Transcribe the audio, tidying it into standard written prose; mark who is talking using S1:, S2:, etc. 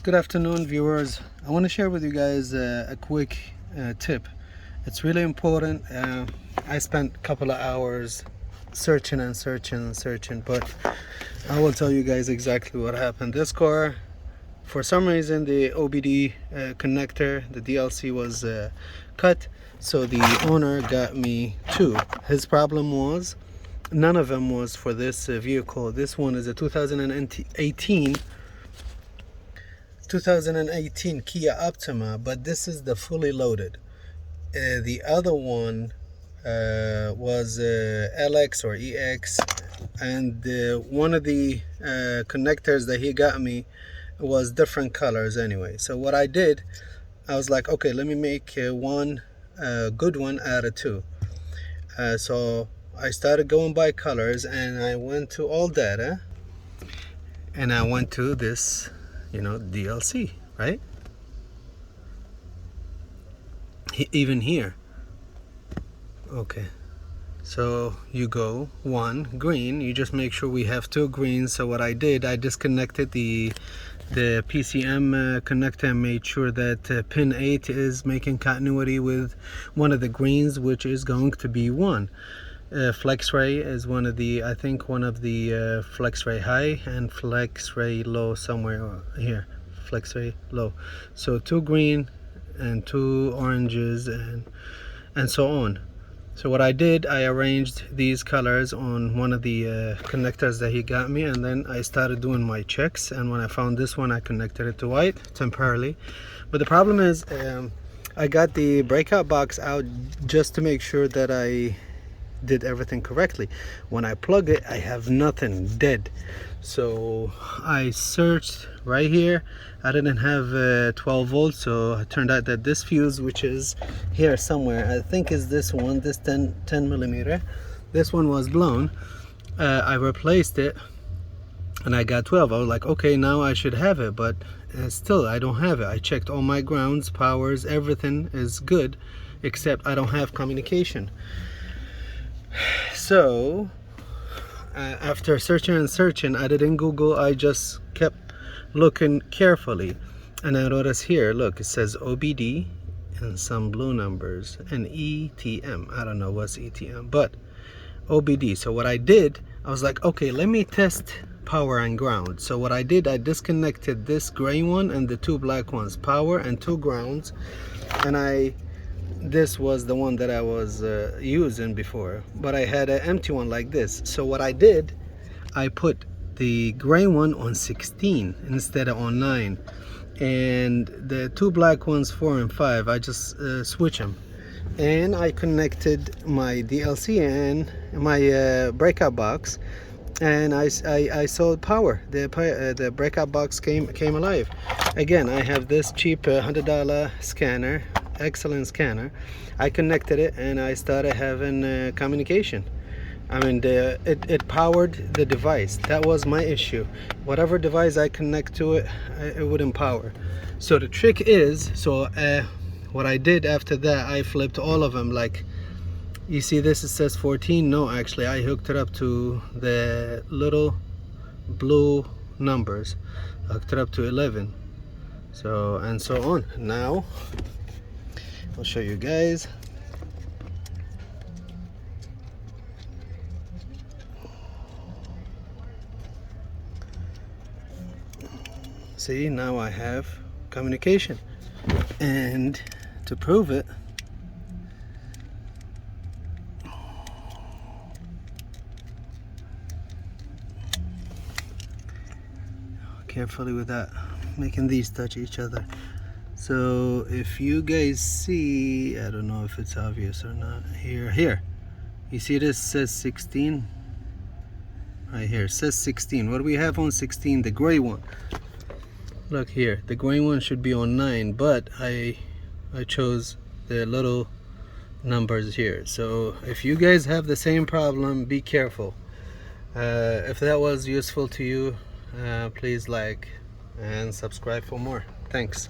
S1: Good afternoon, viewers. I want to share with you guys a quick tip. It's really important. I spent a couple of hours searching and searching, but I will tell you guys exactly what happened. This car, for some reason, the OBD connector, the DLC was cut, so the owner got me two. His problem was none of them was for this vehicle. This one is a 2018 Kia Optima, but this is the fully loaded. The other one was LX or EX, and one of the connectors that he got me was different colors anyway. So what I did, I was like, okay, let me make one good one out of two. So I started going by colors, and I went to all data, and I went to this, DLC, right? Even here. Okay, so you go one green, you just make sure we have two greens. So what I did, I disconnected the PCM connector and made sure that pin 8 is making continuity with one of the greens, which is going to be one. FlexRay is one of the, I think one of the FlexRay high and FlexRay low somewhere here. FlexRay low. So two green and two oranges and so on. So what I did, I arranged these colors on one of the connectors that he got me, and then I started doing my checks, and when I found this one, I connected it to white temporarily. But the problem is I got the breakout box out just to make sure that I did everything correctly. When I plug it, I have nothing, dead. So I searched right here. I didn't have 12 volts, so it turned out that this fuse, which is here somewhere, I think is this one, this 10 millimeter, this one was blown. I replaced it and I got 12. I was like, okay, now I should have it, but still I don't have it. I checked all my grounds, powers, everything is good, except I don't have communication. So after searching and searching, I didn't Google, I just kept looking carefully, and I noticed here, look, it says OBD and some blue numbers and ETM. I don't know what's ETM, but OBD. So what I did, I was like, okay, let me test power and ground. So what I did, I disconnected this gray one and the two black ones, power and two grounds, and this was the one that I was using before, but I had an empty one like this. So what I did, I put the gray one on 16 instead of on 9, and the two black ones 4 and 5, I just switch them, and I connected my DLC and my breakout box, and I saw power. The breakout box came alive again. I have this cheap $100 scanner, excellent scanner. I connected it and I started having communication. I mean, it powered the device. That was my issue. Whatever device I connect to it, it wouldn't power. So the trick is, what I did after that, I flipped all of them. Like you see this, it says 14. No, actually I hooked it up to the little blue numbers. I hooked it up to 11, so and so on. Now I'll show you guys. See, now I have communication, and to prove it, carefully with that, making these touch each other. So if you guys see, I don't know if it's obvious or not, here you see this says 16 right here, says 16. What do we have on 16? The gray one. Look here, the gray one should be on 9, but I chose the little numbers here. So if you guys have the same problem, be careful. If that was useful to you, please like and subscribe for more. Thanks.